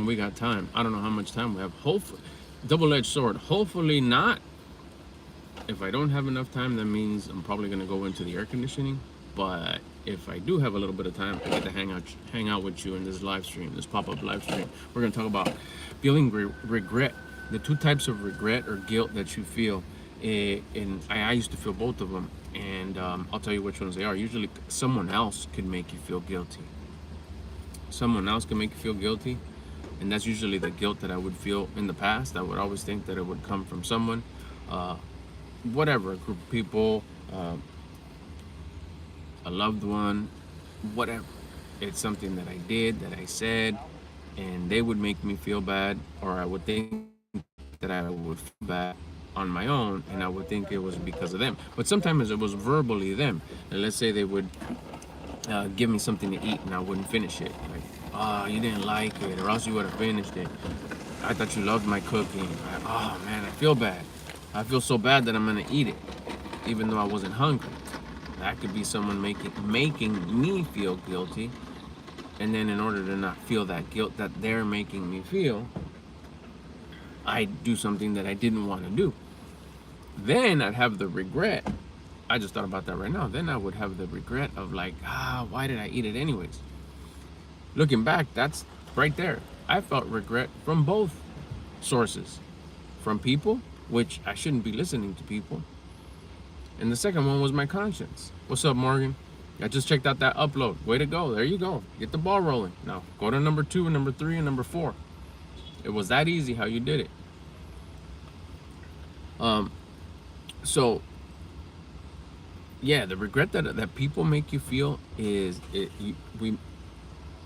when we got time. I don't know how much time we have. Hopefully, double-edged sword. Hopefully not. If I don't have enough time, that means I'm probably gonna go into the air conditioning. But if I do have a little bit of time, I get to hang out with you in this live stream, this pop-up live stream. We're gonna talk about feeling regret, the two types of regret or guilt that you feel. And I used to feel both of them, and I'll tell you which ones they are. Usually, someone else could make you feel guilty. Someone else can make you feel guilty, and that's usually the guilt that I would feel in the past. I would always think that it would come from someone, whatever, a group of people, a loved one, whatever. It's something that I did, that I said, and they would make me feel bad, or I would think that I would feel bad on my own, and I would think it was because of them. But sometimes it was verbally them. And let's say they would give me something to eat and I wouldn't finish it. Like, oh, you didn't like it, or else you would have finished it. I thought you loved my cooking. Oh man, I feel bad. I feel so bad that I'm gonna eat it, even though I wasn't hungry. That could be someone making me feel guilty, and then in order to not feel that guilt that they're making me feel, I do something that I didn't want to do. Then I'd have the regret. I just thought about that right now. Then I would have the regret of like, why did I eat it anyways? Looking back, that's right there. I felt regret from both sources. From people, which I shouldn't be listening to people. And the second one was my conscience. What's up, Morgan? I just checked out that upload. Way to go. There you go. Get the ball rolling. Now, go to number 2 and number 3 and number 4. It was that easy how you did it. So, yeah, the regret that people make you feel is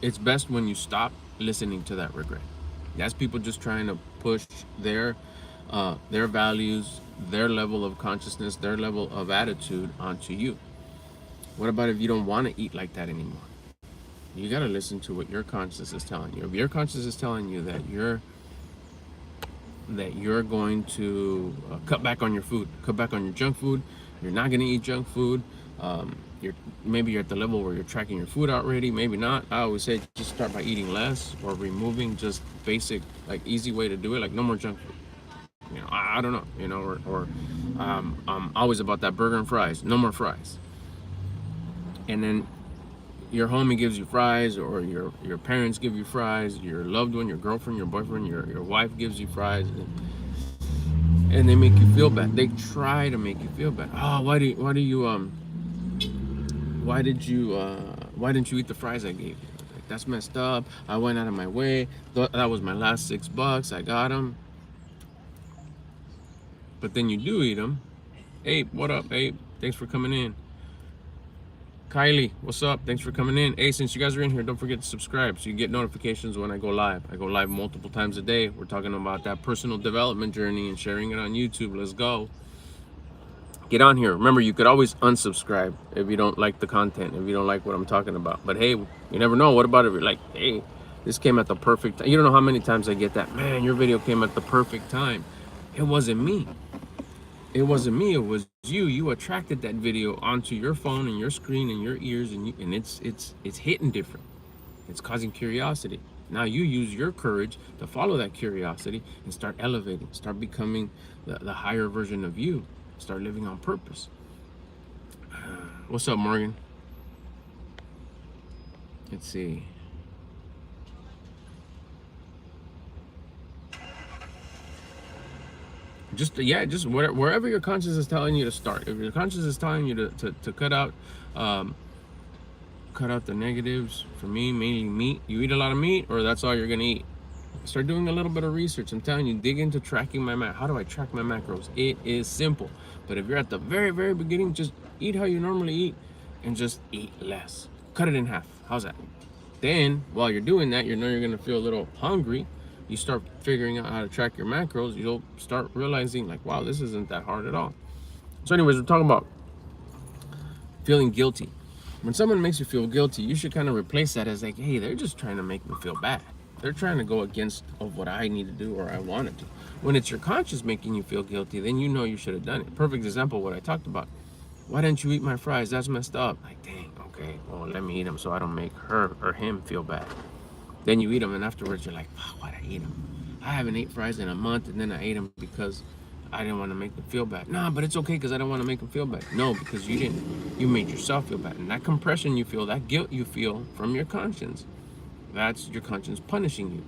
it's best when you stop listening to that regret. That's people just trying to push their values, their level of consciousness, their level of attitude onto you. What about if you don't want to eat like that anymore? You got to listen to what your conscience is telling you. If your conscience is telling you that you're going to cut back on your food, cut back on your junk food, you're not going to eat junk food, maybe you're at the level where you're tracking your food already, maybe not. I always say just start by eating less or removing just basic, like easy way to do it, like no more junk food. You know, I don't know, you know, or I'm always about that burger and fries, no more fries. And then your homie gives you fries, or your parents give you fries, your loved one, your girlfriend, your boyfriend, your wife gives you fries, and they make you feel bad. They try to make you feel bad. Oh, why didn't you eat the fries I gave you? Like, that's messed up. I went out of my way. That was my last $6. I got them. But then you do eat them. Abe, what up, Abe? Thanks for coming in. Kylie, what's up? Thanks for coming in. Hey, since you guys are in here, don't forget to subscribe so you get notifications when I go live. I go live multiple times a day. We're talking about that personal development journey and sharing it on YouTube. Let's go. Get on here. Remember, you could always unsubscribe if you don't like the content, if you don't like what I'm talking about. But hey, you never know. What about if you're like, hey, this came at the perfect time? You don't know how many times I get that. Man, your video came at the perfect time. It wasn't me. It wasn't me. It was you. You attracted that video onto your phone and your screen and your ears, and it's hitting different. It's causing curiosity. Now you use your courage to follow that curiosity and start elevating, start becoming the higher version of you. Start living on purpose. What's up, Morgan? Let's see. Just wherever your conscience is telling you to start. If your conscience is telling you to cut out the negatives, for me, mainly meat. You eat a lot of meat, or that's all you're gonna eat. Start doing a little bit of research. I'm telling you, dig into tracking my macros. How do I track my macros? It is simple. But if you're at the very, very beginning, just eat how you normally eat and just eat less. Cut it in half. How's that? Then, while you're doing that, you know you're gonna feel a little hungry. You start figuring out how to track your macros. You'll start realizing like, wow, this isn't that hard at all. So anyways, we're talking about feeling guilty. When someone makes you feel guilty, you should kind of replace that as like, hey, they're just trying to make me feel bad. They're trying to go against of what I need to do or I want to do. When it's your conscience making you feel guilty, then you know you should have done it. Perfect example of what I talked about. Why didn't you eat my fries? That's messed up. Like, dang, okay, well, let me eat them so I don't make her or him feel bad. Then you eat them, and afterwards you're like, oh, why'd I eat them? I haven't ate fries in a month, and then I ate them because I didn't want to make them feel bad. Nah, but it's okay because I don't want to make them feel bad. No, because you didn't. You made yourself feel bad. And that compression you feel, that guilt you feel from your conscience, that's your conscience punishing you.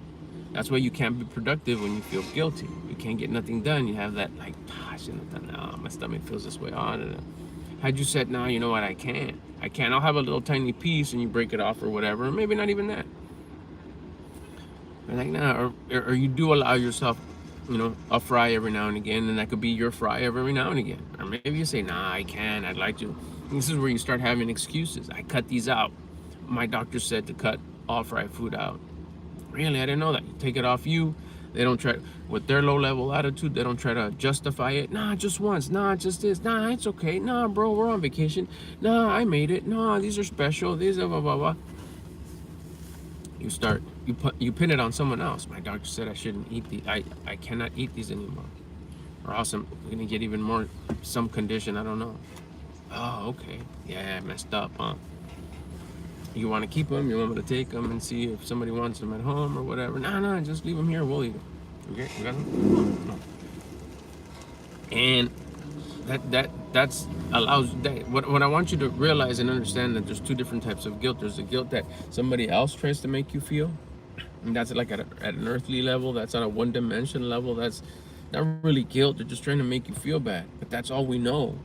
That's why you can't be productive when you feel guilty. You can't get nothing done. You have that like, I shouldn't have done that. Oh, my stomach feels this way. Oh, no. Had you said, no, you know what, I can't. I'll have a little tiny piece, and you break it off or whatever. Or maybe not even that. You're like, nah, or you do allow yourself, a fry every now and again, and that could be your fry every now and again. Or maybe you say, nah, I can't, I'd like to. And this is where you start having excuses. I cut these out. My doctor said to cut all fried food out. Really, I didn't know that. You take it off you. They don't try, with their low level attitude, they don't try to justify it. Nah, just once. Nah, just this. Nah, it's okay. Nah, bro, we're on vacation. Nah, I made it. Nah, these are special. These are blah, blah, blah. You pin it on someone else. My doctor said I shouldn't eat these. I cannot eat these anymore. Or else I'm gonna get even more, some condition, I don't know. Oh, okay. Yeah, I messed up, huh? You want to keep them? You want me to take them and see if somebody wants them at home or whatever? Nah, just leave them here. We'll eat them. Okay, you got them? No. And that's allows that. What I want you to realize and understand, that there's two different types of guilt. There's the guilt that somebody else tries to make you feel, and that's like at an earthly level. That's on a one-dimension level. That's not really guilt. They're just trying to make you feel bad. But that's all we know.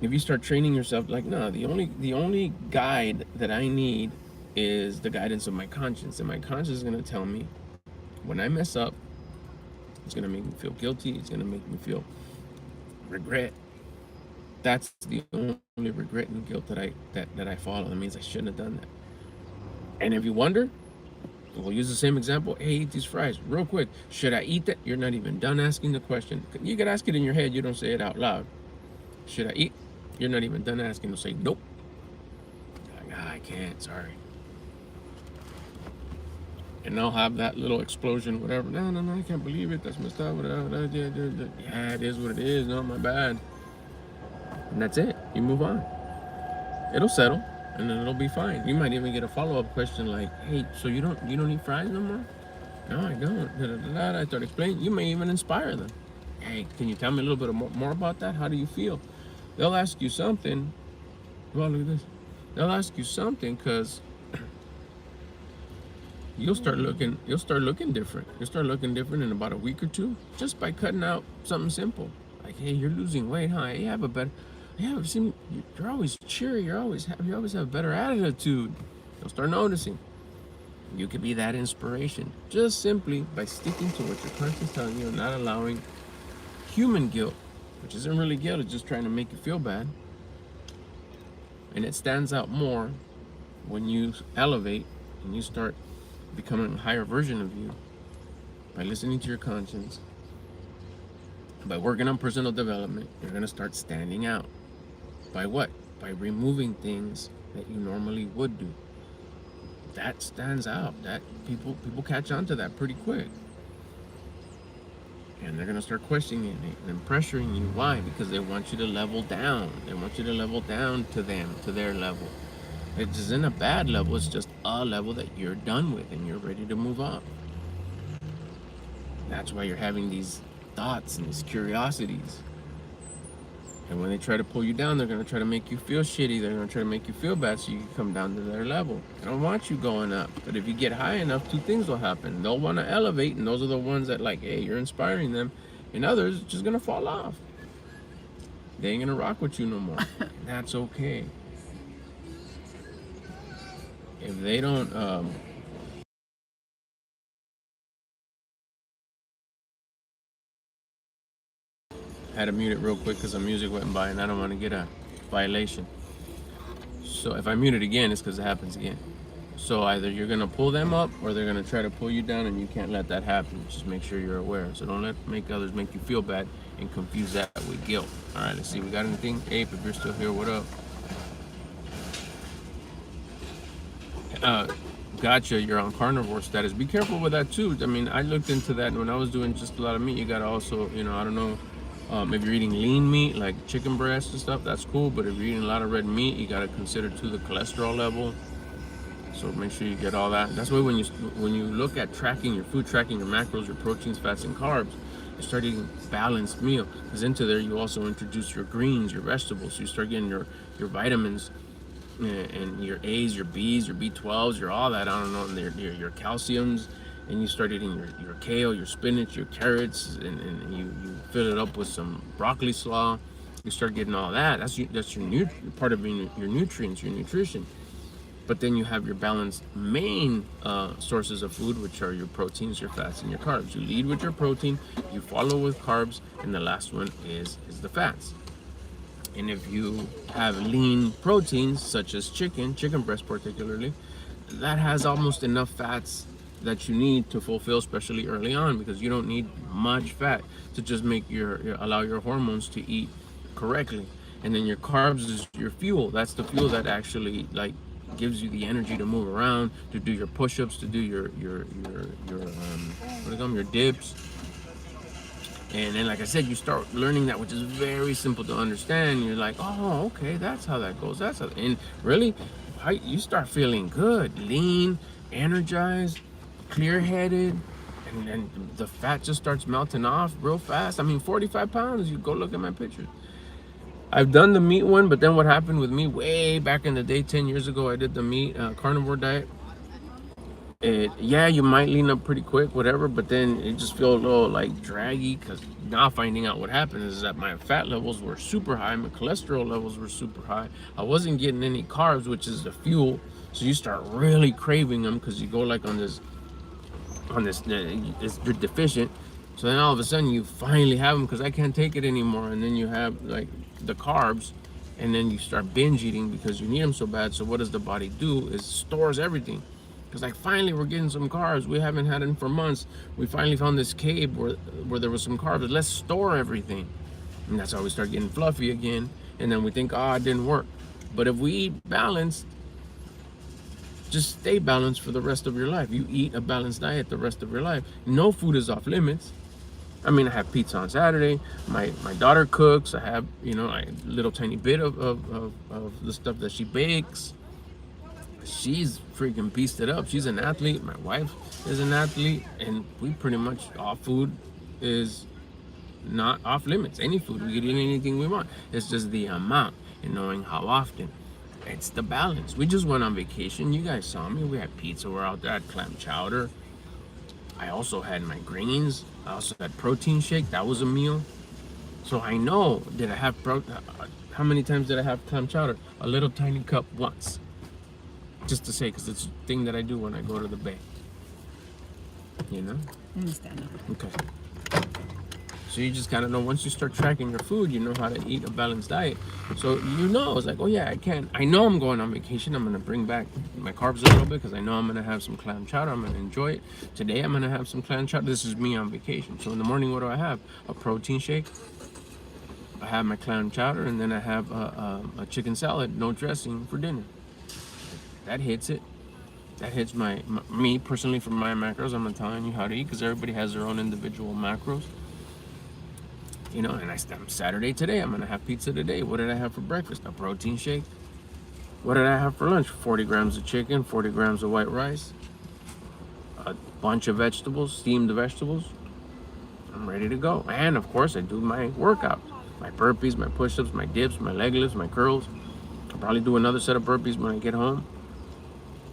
If you start training yourself, like, no, the only guide that I need is the guidance of my conscience, and my conscience is gonna tell me when I mess up. It's gonna make me feel guilty. It's gonna make me feel regret. That's the only regret and guilt that I follow. That means I shouldn't have done that. And if you wonder, we'll use the same example. Hey, eat these fries real quick. Should I eat that? You're not even done asking the question. You can ask it in your head. You don't say it out loud. Should I eat? You're not even done asking. You'll say nope. Like, I can't. Sorry. And they'll have that little explosion, whatever. No, I can't believe it. That's messed up. Yeah, it is what it is. No, my bad. And that's it. You move on. It'll settle, and then it'll be fine. You might even get a follow-up question like, "Hey, so you don't eat fries no more?" No, I don't. I start explaining. You may even inspire them. Hey, can you tell me a little bit more about that? How do you feel? They'll ask you something. Well, look at this. They'll ask you something because you'll start looking different. You'll start looking different in about a week or two, just by cutting out something simple. Like, hey, you're losing weight, huh? Hey, you're always cheery. You always have a better attitude. You'll start noticing. You could be that inspiration just simply by sticking to what your conscience is telling you and not allowing human guilt, which isn't really guilt. It's just trying to make you feel bad. And it stands out more when you elevate and you start becoming a higher version of you by listening to your conscience. By working on personal development, you're going to start standing out. By what? By removing things that you normally would do. That stands out. That people catch on to that pretty quick. And they're going to start questioning it and pressuring you. Why? Because they want you to level down. They want you to level down to them, to their level. It isn't a bad level. It's just a level that you're done with and you're ready to move up. That's why you're having these thoughts and these curiosities. And when they try to pull you down, they're going to try to make you feel shitty. They're going to try to make you feel bad so you can come down to their level. They don't want you going up. But if you get high enough, two things will happen. They'll want to elevate, and those are the ones that, like, hey, you're inspiring them. And others are just going to fall off. They ain't going to rock with you no more. That's okay. If they don't... had to mute it real quick because the music went by and I don't want to get a violation. So if I mute it again, it's because it happens again. So either you're going to pull them up or they're going to try to pull you down, and you can't let that happen. Just make sure you're aware. So don't make others make you feel bad and confuse that with guilt. All right, let's see. We got anything? Ape, if you're still here, what up? Gotcha, you're on carnivore status. Be careful with that too. I mean, I looked into that, and when I was doing just a lot of meat, you got to also, I don't know, if you're eating lean meat like chicken breast and stuff, that's cool. But if you're eating a lot of red meat, you got to consider too the cholesterol level. So make sure you get all that. That's why when you look at tracking your food, tracking your macros, your proteins, fats, and carbs, you start eating balanced meal. Because into there you also introduce your greens, your vegetables. So you start getting your vitamins and your A's, your B's, your B12s, your all that. I don't know, and your calciums. And you start eating your kale, your spinach, your carrots, and you fill it up with some broccoli slaw. You start getting all that. That's your part of your nutrients, your nutrition. But then you have your balanced main sources of food, which are your proteins, your fats, and your carbs. You lead with your protein, you follow with carbs, and the last one is the fats. And if you have lean proteins, such as chicken breast particularly, that has almost enough fats that you need to fulfill, especially early on, because you don't need much fat to just make allow your hormones to eat correctly. And then your carbs is your fuel. That's the fuel that actually like gives you the energy to move around, to do your push-ups, to do your what do you call them, your dips. And then, like I said, you start learning that, which is very simple to understand. You're like, oh, okay, that's how that goes. And really, you start feeling good, lean, energized, clear-headed, and then the fat just starts melting off real fast. I mean, 45 pounds, you go look at my pictures. I've done the meat one, but then what happened with me way back in the day, 10 years ago, I did the meat carnivore diet. Yeah, you might lean up pretty quick, whatever, but then it just feels a little like draggy, because now finding out what happened is that my fat levels were super high, my cholesterol levels were super high. I wasn't getting any carbs, which is the fuel. So you start really craving them because you go like on this, you're deficient. So then all of a sudden you finally have them because I can't take it anymore. And then you have like the carbs, and then you start binge eating because you need them so bad. So what does the body do? It stores everything. Because like finally we're getting some carbs. We haven't had them for months. We finally found this cave where there was some carbs. Let's store everything. And that's how we start getting fluffy again. And then we think, oh, it didn't work. But if we eat balanced, just stay balanced for the rest of your life. You eat a balanced diet the rest of your life. No food is off limits. I mean, I have pizza on Saturday. My daughter cooks. I have, a little tiny bit of the stuff that she bakes. She's freaking pieced it up. She's an athlete. My wife is an athlete. And we pretty much, all food is not off limits. Any food, we can eat anything we want. It's just the amount and knowing how often. It's the balance. We just went on vacation. You guys saw me. We had pizza. We're out there. I had clam chowder. I also had my greens. I also had protein shake. That was a meal. So I know, did I have how many times did I have clam chowder? A little tiny cup once. Just to say, because it's a thing that I do when I go to the bay. Understandable. Okay. So you just kind of know, once you start tracking your food, you know how to eat a balanced diet. So it's like, oh yeah, I know I'm going on vacation. I'm going to bring back my carbs a little bit because I know I'm going to have some clam chowder. I'm going to enjoy it. Today I'm going to have some clam chowder. This is me on vacation. So in the morning, what do I have? A protein shake. I have my clam chowder, and then I have a chicken salad, no dressing, for dinner. That hits it. That hits me personally for my macros. I'm not telling you how to eat because everybody has their own individual macros. And I'm Saturday today. I'm gonna have pizza today. What did I have for breakfast? A protein shake. What did I have for lunch? 40 grams of chicken, 40 grams of white rice, a bunch of vegetables, steamed vegetables. I'm ready to go. And of course, I do my workout, my burpees, my push-ups, my dips, my leg lifts, my curls. I'll probably do another set of burpees when I get home.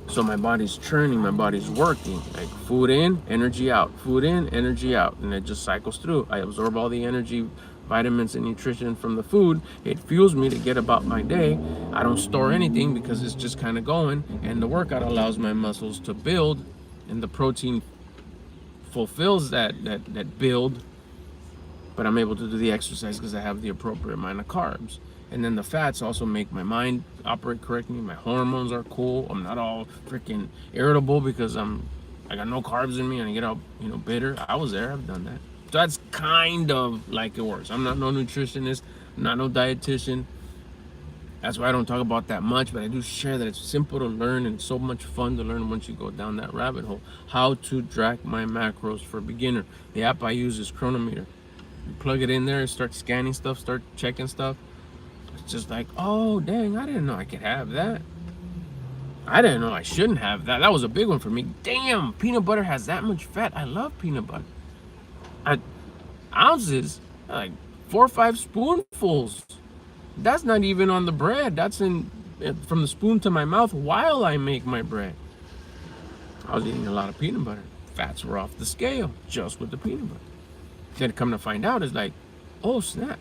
So my body's churning, my body's working. Like food in, energy out, food in, energy out. And it just cycles through. I absorb all the energy, vitamins, and nutrition from the food. It fuels me to get about my day. I don't store anything because it's just kind of going. And the workout allows my muscles to build. And the protein fulfills that build. But I'm able to do the exercise because I have the appropriate amount of carbs. And then the fats also make my mind operate correctly. My hormones are cool. I'm not all freaking irritable because I got no carbs in me and I get all, bitter. I was there. I've done that. So that's kind of like it works. I'm not no nutritionist. I'm not no dietitian. That's why I don't talk about that much, but I do share that it's simple to learn and so much fun to learn once you go down that rabbit hole. How to track my macros for beginner. The app I use is Chronometer. You plug it in there, start scanning stuff, start checking stuff. It's just like, oh, dang, I didn't know I could have that. I didn't know I shouldn't have that. That was a big one for me. Damn, peanut butter has that much fat. I love peanut butter. I, ounces, like 4 or 5 spoonfuls. That's not even on the bread. That's in from the spoon to my mouth while I make my bread. I was eating a lot of peanut butter. Fats were off the scale just with the peanut butter. Then come to find out, it's like, oh snap.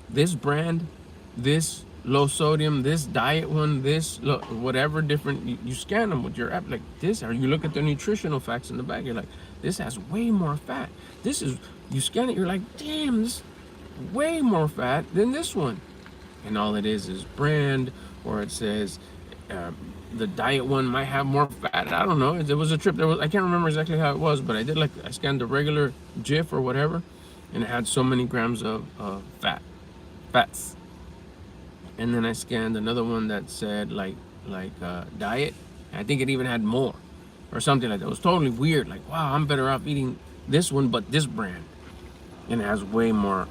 This brand, this low sodium, this diet one, this whatever different, you scan them with your app like this, or you look at the nutritional facts in the back, you're like, this has way more fat. This is, you scan it, you're like, damn, this way more fat than this one. And all it is brand, or it says the diet one might have more fat. I don't know. It was a trip. I can't remember exactly how it was, but I scanned the regular Jif or whatever, and it had so many grams of fats. And then I scanned another one that said like diet. I think it even had more, or something like that. It was totally weird. Like, wow, I'm better off eating this one, but this brand, and it has way more,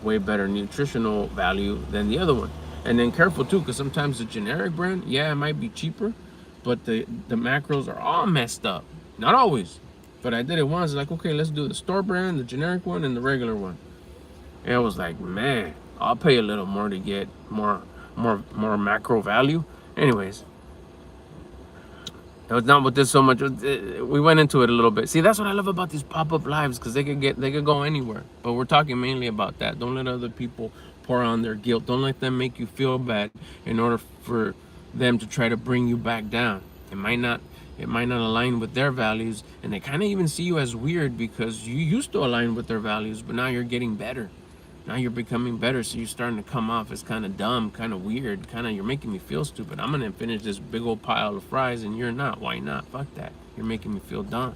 way better nutritional value than the other one. And then careful too, because sometimes the generic brand, yeah, it might be cheaper, but the macros are all messed up. Not always, but I did it once. Like, okay, let's do the store brand, the generic one, and the regular one. And I was like, man, I'll pay a little more to get more macro value. Anyways, it was not with this so much. We went into it a little bit. See, that's what I love about these pop-up lives, because they could go anywhere. But we're talking mainly about that. Don't let other people pour on their guilt. Don't let them make you feel bad in order for them to try to bring you back down. It might not align with their values, and they kind of even see you as weird because you used to align with their values, but now you're getting better. Now you're becoming better, so you're starting to come off as kind of dumb, kind of weird, you're making me feel stupid. I'm gonna finish this big old pile of fries and you're not. Why not? Fuck that. You're making me feel dumb.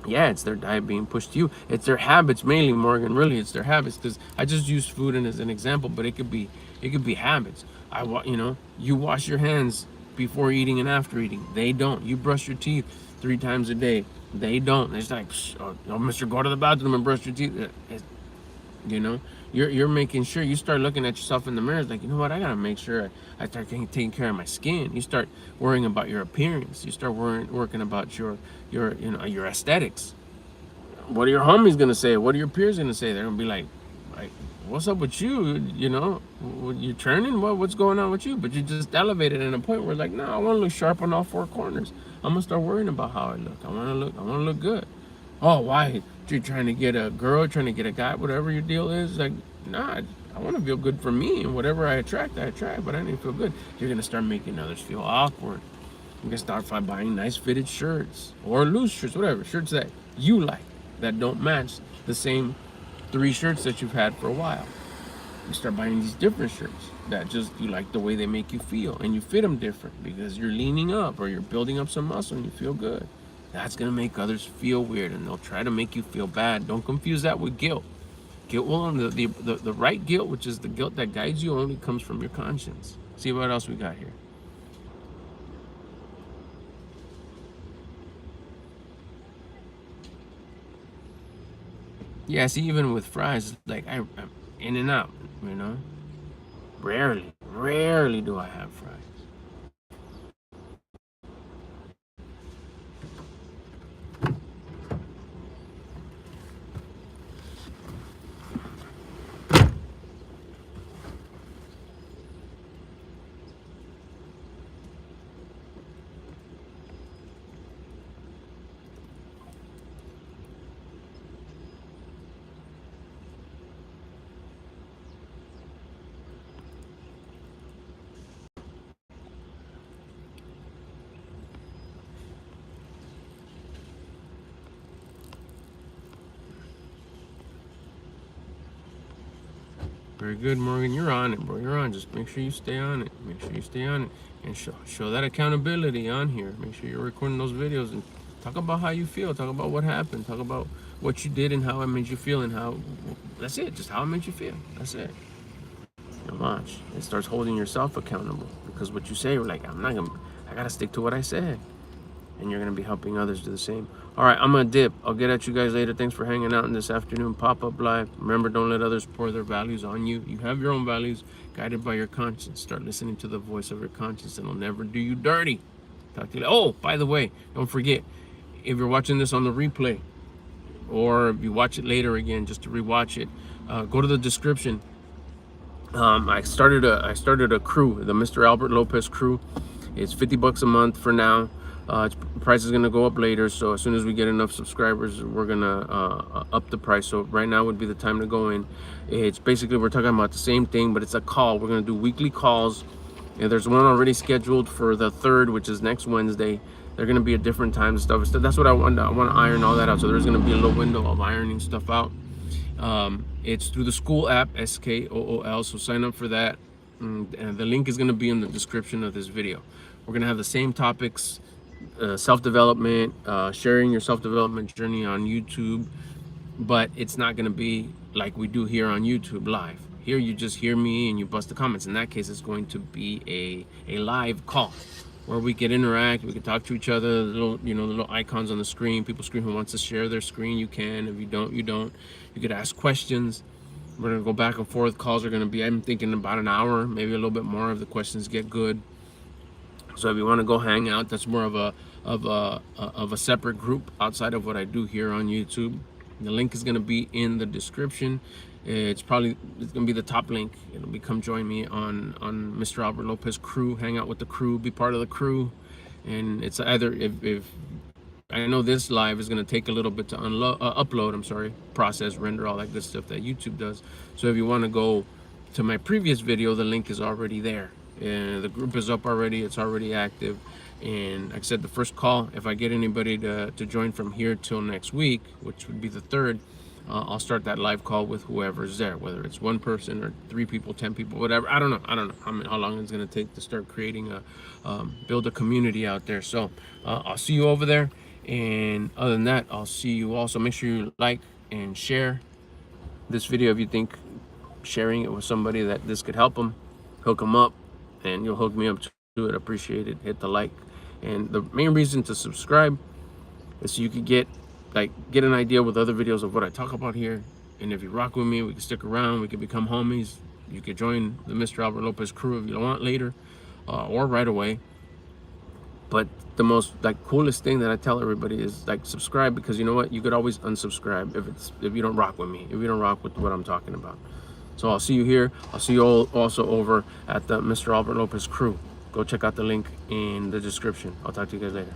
Yeah, it's their diet being pushed to you. It's their habits mainly, Morgan. Really, it's their habits. Because I just used food as an example, but it could be habits. You wash your hands before eating and after eating. They don't. You brush your teeth 3 times a day. They don't. It's like, oh, Mister, go to the bathroom and brush your teeth. You're making sure. You start looking at yourself in the mirror. It's like, you know what, I gotta make sure I start taking care of my skin. You start worrying about your appearance. You start working about your aesthetics. What are your homies gonna say? What are your peers gonna say? They're gonna be like, what's up with you? You turning? What's going on with you? But you just elevated in a point where like, no, I want to look sharp on all 4 corners. I'm gonna start worrying about how I look. I want to look good. Oh, why? You're trying to get a girl, trying to get a guy, whatever your deal is. Like, nah, I want to feel good for me, and whatever I attract, but I need to feel good. You're going to start making others feel awkward. You're going to start by buying nice fitted shirts or loose shirts, whatever, shirts that you like, that don't match the same 3 shirts that you've had for a while. You start buying these different shirts that just, you like the way they make you feel, and you fit them different because you're leaning up or you're building up some muscle and you feel good. That's going to make others feel weird, and they'll try to make you feel bad. Don't confuse that with guilt. Guilt will, the right guilt, which is the guilt that guides you, only comes from your conscience. See what else we got here. Yeah, see, even with fries, like I'm in and out, Rarely do I have fries. Very good, Morgan. You're on it, bro. You're on. Just make sure you stay on it. Make sure you stay on it, and show that accountability on here. Make sure you're recording those videos and talk about how you feel. Talk about what happened. Talk about what you did and how it made you feel, and how. That's it. Just how it made you feel. That's it. And watch. It starts holding yourself accountable, because what you say, you're like, I gotta stick to what I said. and you're going to be helping others do the same. All right, I'm going to dip. I'll get at you guys later. Thanks for hanging out in this afternoon pop-up live. Remember, don't let others pour their values on you. You have your own values guided by your conscience. Start listening to the voice of your conscience, and it'll never do you dirty. Talk to you later. Oh, by the way, don't forget, if you're watching this on the replay, or if you watch it later again just to rewatch it, go to the description. I started a crew, the Mr. Albert Lopez crew. It's $50 a month for now. Its price is gonna go up later, so as soon as we get enough subscribers, we're gonna up the price. So right now would be the time to go in. It's basically, we're talking about the same thing, but it's a call. We're gonna do weekly calls, and there's one already scheduled for the 3rd, which is next Wednesday. They're gonna be at different times and stuff. That's what I want to iron all that out. So there's gonna be a little window of ironing stuff out. It's through the Skool app, SKOOL, so sign up for that, and the link is going to be in the description of this video. We're going to have the same topics, self-development, sharing your self-development journey on YouTube, but it's not going to be like we do here on YouTube live. Here you just hear me and you bust the comments. In that case, it's going to be a live call where we can interact, we can talk to each other. The little icons on the screen. People screen who wants to share their screen, you can. If you don't, you don't. You could ask questions. We're gonna go back and forth. Calls are gonna be, I'm thinking, about an hour, maybe a little bit more if the questions get good. So if you want to go hang out, that's more of a separate group outside of what I do here on YouTube. The link is gonna be in the description. It's gonna be the top link. It'll be, come join me on Mr. Albert Lopez crew, hang out with the crew, be part of the crew. And it's either, if I know this live is gonna take a little bit to upload, process, render, all that good stuff that YouTube does. So if you want to go to my previous video, the link is already there. And the group is up already, it's already active. And like I said, the first call, if I get anybody to join from here till next week, which would be the 3rd, I'll start that live call with whoever's there, whether it's 1 person or 3 people, 10 people, whatever. I don't know how long it's gonna take to start creating build a community out there. So I'll see you over there, and other than that, I'll see you also. Make sure you like and share this video if you think sharing it with somebody that this could help them. Hook them up, and you'll hook me up to it. Appreciate it. Hit the like, and the main reason to subscribe is so you could get an idea with other videos of what I talk about here. And if you rock with me, we can stick around, we can become homies. You could join the Mr. Albert Lopez crew if you want later, or right away. But the most coolest thing that I tell everybody is subscribe, because you know what, you could always unsubscribe if you don't rock with me, if you don't rock with what I'm talking about. So I'll see you here. I'll see you all also over at the Mr. Albert Lopez crew. Go check out the link in the description. I'll talk to you guys later.